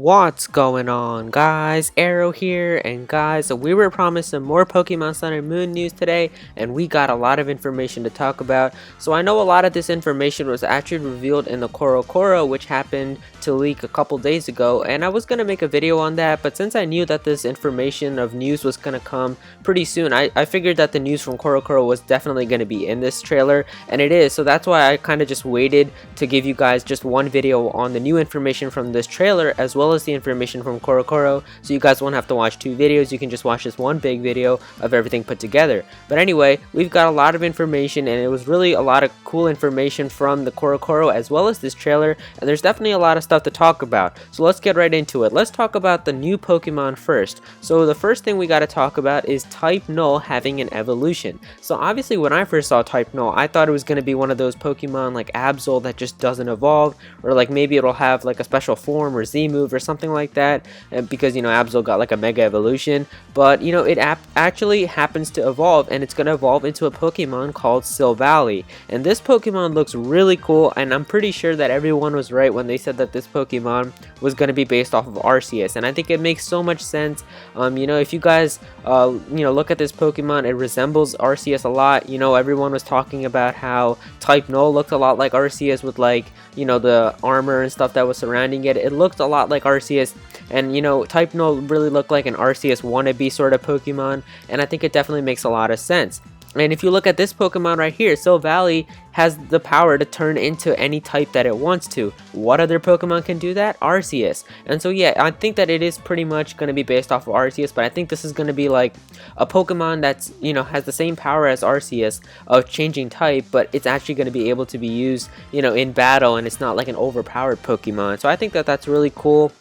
What's going on, guys? Aero here, and guys, we were promised some more Pokemon Sun and Moon news today, and we got a lot of information to talk about. So I know a lot of this information was actually revealed in the Koro, which happened to leak a couple days ago, and I was gonna make a video on that, but since I knew that this information of news was gonna come pretty soon, I figured that the news from Koro was definitely gonna be in this trailer, and it is. So that's why I kind of just waited to give you guys just one video on the new information from this trailer, as well as the information from Koro, so you guys won't have to watch two videos. You can just watch this one big video of everything put together. But anyway, we've got a lot of information, and it was really a lot of cool information from the Koro as well as this trailer, and there's definitely a lot of stuff to talk about. So let's get right into it. Let's talk about the new Pokemon first. So the first thing we got to talk about is Type Null having an evolution. So obviously when I first saw Type Null, I thought it was going to be one of those Pokemon like Absol that just doesn't evolve, or like maybe it'll have like a special form or Z move or something like that, because you know Absol got like a mega evolution. But you know it actually happens to evolve, and it's going to evolve into a Pokemon called Silvally. And this Pokemon looks really cool, and I'm pretty sure that everyone was right when they said that this Pokemon was going to be based off of Arceus, and I think it makes so much sense. You know, if you guys look at this Pokemon, it resembles Arceus a lot. You know, everyone was talking about how Type Null looked a lot like Arceus with like, you know, the armor and stuff that was surrounding it. It looked a lot like Arceus, and you know, Type Null really looked like an Arceus wannabe sort of Pokemon, and I think it definitely makes a lot of sense. And if you look at this Pokemon right here, Silvally has the power to turn into any type that it wants to. What other Pokemon can do that? Arceus. And so yeah, I think that it is pretty much going to be based off of Arceus, but I think this is going to be like a Pokemon that's, you know, has the same power as Arceus of changing type, but it's actually going to be able to be used, you know, in battle, and it's not like an overpowered Pokemon. So I think that that's really cool.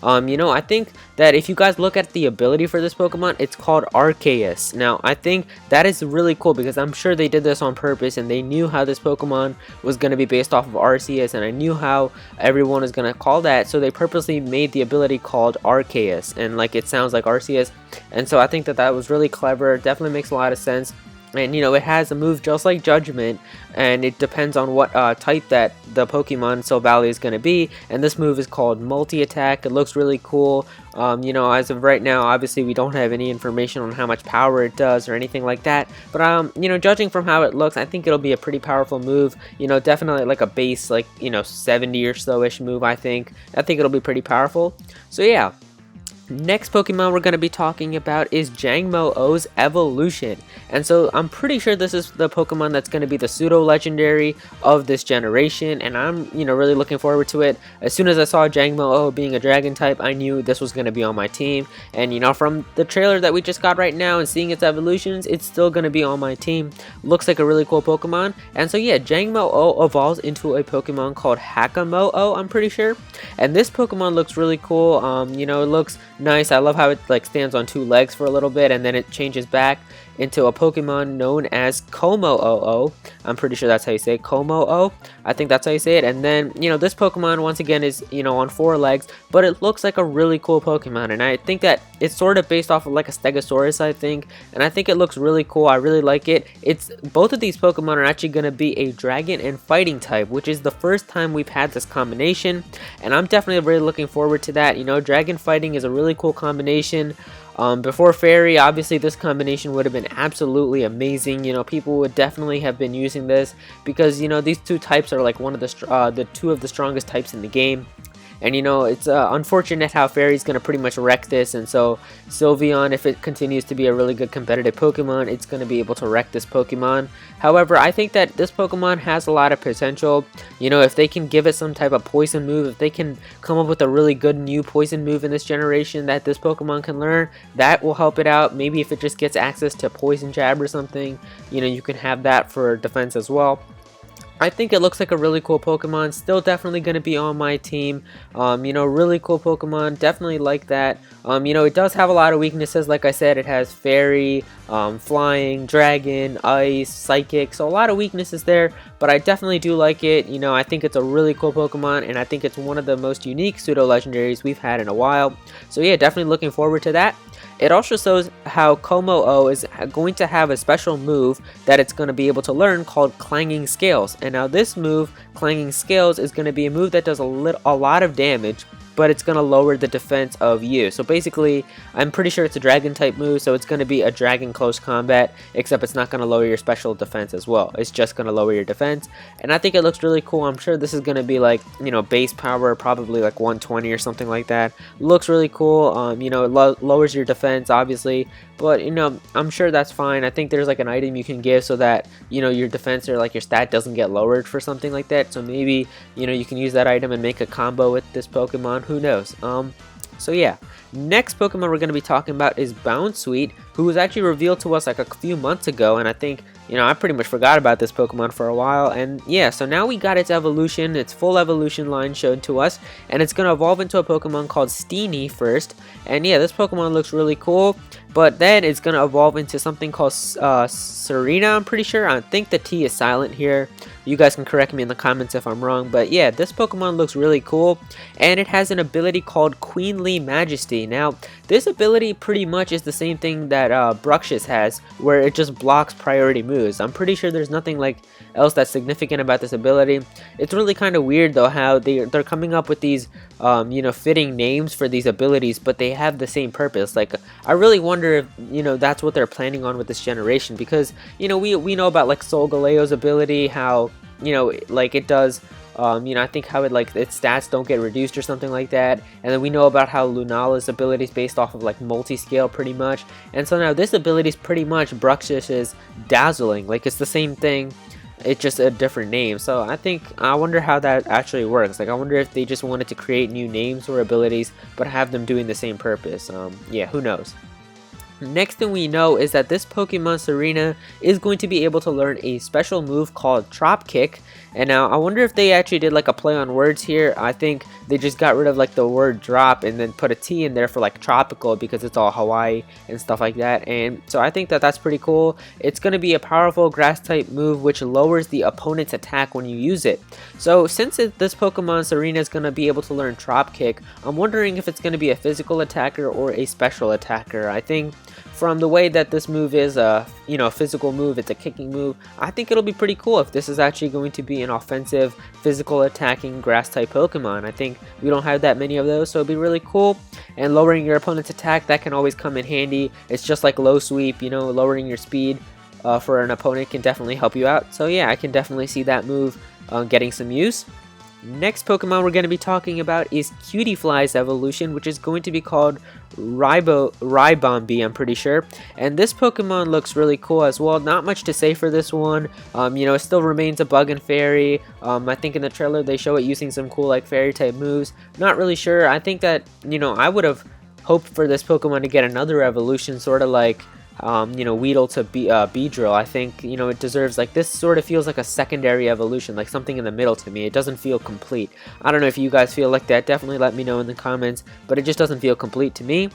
You know, I think that if you guys look at the ability for this Pokemon, it's called Arceus. Now, I think that is really cool because I'm sure they did this on purpose, and they knew how this Pokemon was going to be based off of Arceus, and I knew how everyone is going to call that, so they purposely made the ability called Arceus, and like it sounds like Arceus, and so I think that that was really clever. It definitely makes a lot of sense. And you know, it has a move just like Judgment, and it depends on what type that the Pokemon Silvally is going to be, and this move is called multi-attack. It looks really cool. You know, as of right now, obviously we don't have any information on how much power it does or anything like that, but you know, judging from how it looks, I think it'll be a pretty powerful move. You know, definitely like a base, like, you know, 70 or so ish move. I think it'll be pretty powerful. So yeah. Next Pokemon we're going to be talking about is Jangmo-O's evolution, and so I'm pretty sure this is the Pokemon that's going to be the pseudo legendary of this generation, and I'm, you know, really looking forward to it. As soon as I saw Jangmo-O being a dragon type, I knew this was going to be on my team, and you know, from the trailer that we just got right now and seeing its evolutions, it's still going to be on my team. Looks like a really cool Pokemon. And so yeah, Jangmo-O evolves into a Pokemon called Hakamo-O, I'm pretty sure, and this Pokemon looks really cool. You know, it looks nice. I love how it like stands on two legs for a little bit, and then it changes back into a Pokemon known as Kommo-o. I'm pretty sure that's how you say it. Kommo-o. I think that's how you say it. And then, you know, this Pokemon once again is, you know, on four legs, but it looks like a really cool Pokemon, and I think that it's sort of based off of like a Stegosaurus, I think, and I think it looks really cool. I really like it. It's both of these Pokemon are actually going to be a dragon and fighting type, which is the first time we've had this combination, and I'm definitely really looking forward to that. You know, dragon fighting is a really cool combination. Before Fairy, obviously this combination would have been absolutely amazing. You know, people would definitely have been using this because, you know, these two types are like one of the two of the strongest types in the game. And you know, it's unfortunate how Fairy's going to pretty much wreck this, and so Sylveon, if it continues to be a really good competitive Pokemon, it's going to be able to wreck this Pokemon. However, I think that this Pokemon has a lot of potential. You know, if they can give it some type of poison move, if they can come up with a really good new poison move in this generation that this Pokemon can learn, that will help it out. Maybe if it just gets access to Poison Jab or something, you know, you can have that for defense as well. I think it looks like a really cool Pokemon. Still definitely going to be on my team. You know, really cool Pokemon. Definitely like that. You know, it does have a lot of weaknesses. Like I said, it has Fairy, Flying, Dragon, Ice, Psychic. So a lot of weaknesses there. But I definitely do like it. You know, I think it's a really cool Pokemon, and I think it's one of the most unique pseudo-legendaries we've had in a while. So yeah, definitely looking forward to that. It also shows how Kommo-o is going to have a special move that it's going to be able to learn called Clanging Scales. And now this move, Clanging Scales, is going to be a move that does a lot of damage, but it's going to lower the defense of you. So basically, I'm pretty sure it's a dragon type move, so it's going to be a dragon close combat, except it's not going to lower your special defense as well. It's just going to lower your defense, and I think it looks really cool. I'm sure this is going to be like, you know, base power, probably like 120 or something like that. Looks really cool. You know, it lowers your defense, obviously, but you know, I'm sure that's fine. I think there's like an item you can give so that, you know, your defense or like your stat doesn't get lowered for something like that. So maybe, you know, you can use that item and make a combo with this Pokemon. Who knows? So yeah, next Pokemon we're going to be talking about is Bounsweet, who was actually revealed to us like a few months ago, and I think, you know, I pretty much forgot about this Pokemon for a while, and yeah, so now we got its evolution, its full evolution line shown to us, and it's going to evolve into a Pokemon called Steenie first, and yeah, this Pokemon looks really cool, but then it's going to evolve into something called Serena, I'm pretty sure. I think the T is silent here. You guys can correct me in the comments if I'm wrong, but yeah, this Pokemon looks really cool, and it has an ability called Queenly Majesty. Now, this ability pretty much is the same thing that Bruxish has, where it just blocks priority moves. I'm pretty sure there's nothing like else that's significant about this ability. It's really kind of weird though how they're coming up with these you know, fitting names for these abilities, but they have the same purpose. Like, I really wonder if, you know, that's what they're planning on with this generation, because, you know, we know about like Solgaleo's ability, how, you know, like it does, you know, I think how it, like, its stats don't get reduced or something like that. And then we know about how Lunala's ability is based off of like multi-scale pretty much. And so now this ability is pretty much Bruxish's Dazzling. Like, it's the same thing, it's just a different name. So I wonder how that actually works. Like, I wonder if they just wanted to create new names or abilities but have them doing the same purpose. Yeah, who knows. Next thing we know is that this Pokemon Serena is going to be able to learn a special move called Drop Kick. And now I wonder if they actually did like a play on words here. I think they just got rid of like the word drop and then put a T in there for like tropical, because it's all Hawaii and stuff like that. And so I think that that's pretty cool. It's going to be a powerful grass type move which lowers the opponent's attack when you use it. So since this Pokemon Serena is going to be able to learn Drop Kick, I'm wondering if it's going to be a physical attacker or a special attacker. I think from the way that this move is you know, a physical move, it's a kicking move, I think it'll be pretty cool if this is actually going to be an offensive, physical attacking grass type Pokemon. I think we don't have that many of those, so it'll be really cool. And lowering your opponent's attack, that can always come in handy. It's just like low sweep, you know, lowering your speed for an opponent can definitely help you out. So yeah, I can definitely see that move getting some use. Next Pokemon we're going to be talking about is Cutiefly's evolution, which is going to be called Ribombi, I'm pretty sure. And this Pokemon looks really cool as well. Not much to say for this one. You know, it still remains a bug and fairy. I think in the trailer they show it using some cool like fairy type moves. Not really sure. I think that, you know, I would have hoped for this Pokemon to get another evolution, sort of like you know, Weedle to Beedrill. I think, you know, it deserves, like, this sort of feels like a secondary evolution, like something in the middle to me. It doesn't feel complete. I don't know if you guys feel like that. Definitely let me know in the comments, but it just doesn't feel complete to me.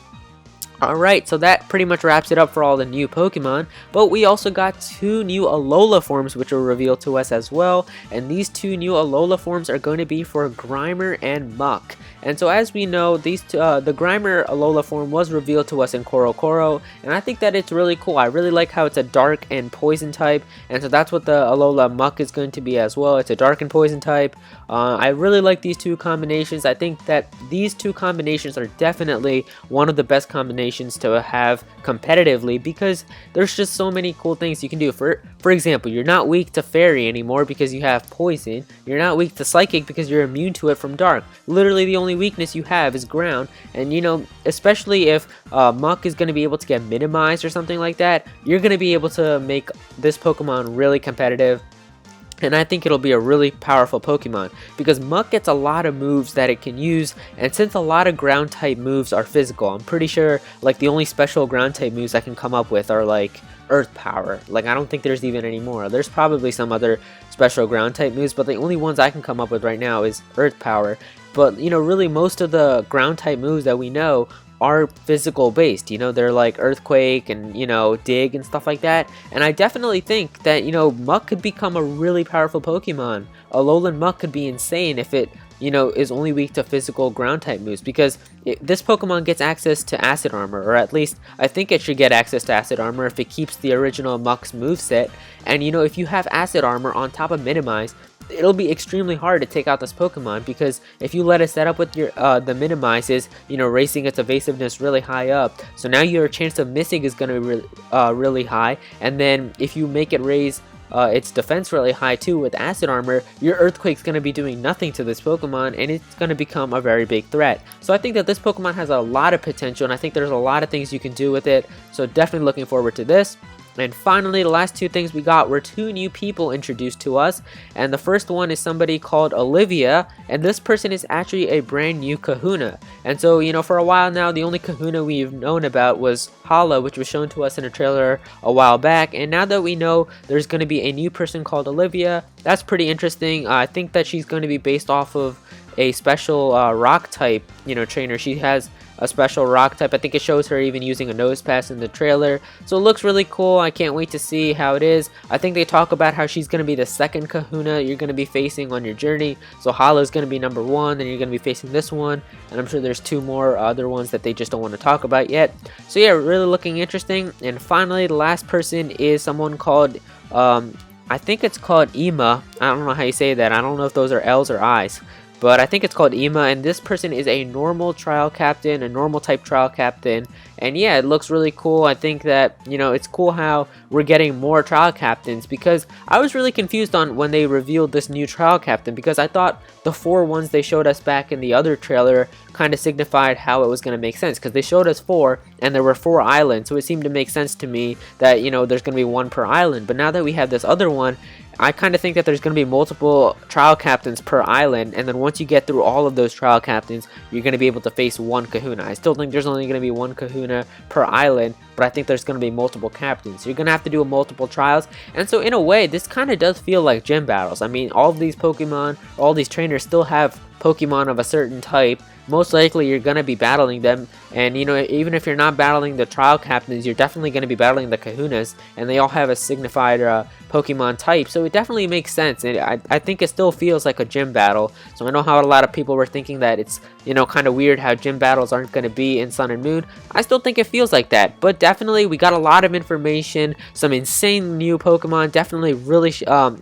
Alright, so that pretty much wraps it up for all the new Pokemon, but we also got 2 new Alola forms which were revealed to us as well, and these 2 new Alola forms are going to be for Grimer and Muck. And so as we know, these the Grimer Alola form was revealed to us in Korokoro, and I think that it's really cool. I really like how it's a dark and poison type, and so that's what the Alola Muck is going to be as well. It's a dark and poison type. I really like these 2 combinations. I think that these 2 combinations are definitely one of the best combinations to have competitively, because there's just so many cool things you can do. For example, you're not weak to Fairy anymore because you have Poison. You're not weak to Psychic because you're immune to it from Dark. Literally the only weakness you have is Ground, and you know, especially if Muck is going to be able to get minimized or something like that, you're going to be able to make this Pokemon really competitive. And I think it'll be a really powerful Pokemon, because Muck gets a lot of moves that it can use, and since a lot of ground type moves are physical, I'm pretty sure like the only special ground type moves I can come up with are like Earth Power. Like, I don't think there's even any more. There's probably some other special ground type moves, but the only ones I can come up with right now is Earth Power. But you know, really most of the ground type moves that we know are physical based. You know, they're like Earthquake and, you know, Dig and stuff like that. And I definitely think that, you know, Muck could become a really powerful Pokemon. Alolan Muck could be insane if it, you know, is only weak to physical ground type moves, because this Pokemon gets access to Acid Armor, or at least I think it should get access to Acid Armor if it keeps the original Muck's moveset. And you know, if you have Acid Armor on top of Minimize, it'll be extremely hard to take out this Pokemon, because if you let it set up with your the minimizes, raising its evasiveness really high up, so now your chance of missing is going to be really high. And then if you make it raise its defense really high too with acid armor, your Earthquake's going to be doing nothing to this Pokemon, and it's going to become a very big threat. So I think that this Pokemon has a lot of potential, and I think there's a lot of things you can do with it, so definitely looking forward to this. And finally, the last two things we got were two new people introduced to us, and the first one is somebody called Olivia, and this person is actually a brand new Kahuna. And so, for a while now, the only Kahuna we've known about was Hala, which was shown to us in a trailer a while back, and now that we know there's going to be a new person called Olivia, that's pretty interesting. I think that she's going to be based off of a special rock type, trainer. She has a special rock type. I think it shows her even using a nose pass in the trailer, so it looks really cool. I can't wait to see how it is. I think they talk about how she's going to be the second Kahuna you're going to be facing on your journey. So Hala is going to be number one, then you're going to be facing this one, and I'm sure there's two more other ones that they just don't want to talk about yet. So yeah, really looking interesting. And finally, the last person is someone called I think it's called Ema. I don't know how you say that. I don't know if those are L's or I's, but I think it's called Ema, and this person is a normal trial captain, a normal type trial captain. And yeah, it looks really cool. I think that, it's cool how we're getting more trial captains, because I was really confused on when they revealed this new trial captain, because I thought the 4 ones they showed us back in the other trailer kind of signified how it was going to make sense, because they showed us 4 and there were 4 islands, so it seemed to make sense to me that, there's going to be 1 per island. But now that we have this other one, I kind of think that there's going to be multiple trial captains per island, and then once you get through all of those trial captains, you're going to be able to face 1 Kahuna. I still think there's only going to be 1 Kahuna per island, but I think there's going to be multiple captains. So you're going to have to do multiple trials, and so in a way, this kind of does feel like gym battles. I mean, all of these Pokemon, all these trainers still have Pokemon of a certain type. Most likely you're going to be battling them, and even if you're not battling the trial captains, you're definitely going to be battling the Kahunas, and they all have a signified Pokemon type, so it definitely makes sense. And I think it still feels like a gym battle. So I know how a lot of people were thinking that it's kind of weird how gym battles aren't going to be in Sun and Moon. I still think it feels like that, but definitely we got a lot of information, some insane new Pokemon. Definitely really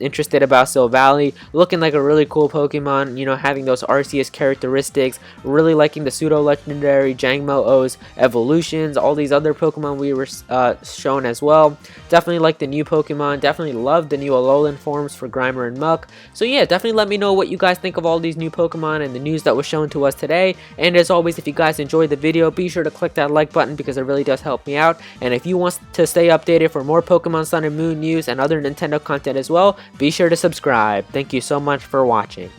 interested about Silvally, looking like a really cool Pokemon, having those Arceus characteristics. Really liking the pseudo legendary Jangmo-O's evolutions, all these other Pokemon we were shown as well. Definitely like the new Pokemon, definitely love the new Alolan forms for Grimer and Muck. So yeah, definitely let me know what you guys think of all these new Pokemon and the news that was shown to us today. And as always, if you guys enjoyed the video, be sure to click that like button, because it really does help me out. And if you want to stay updated for more Pokemon Sun and Moon news and other Nintendo content as well, be sure to subscribe. Thank you so much for watching.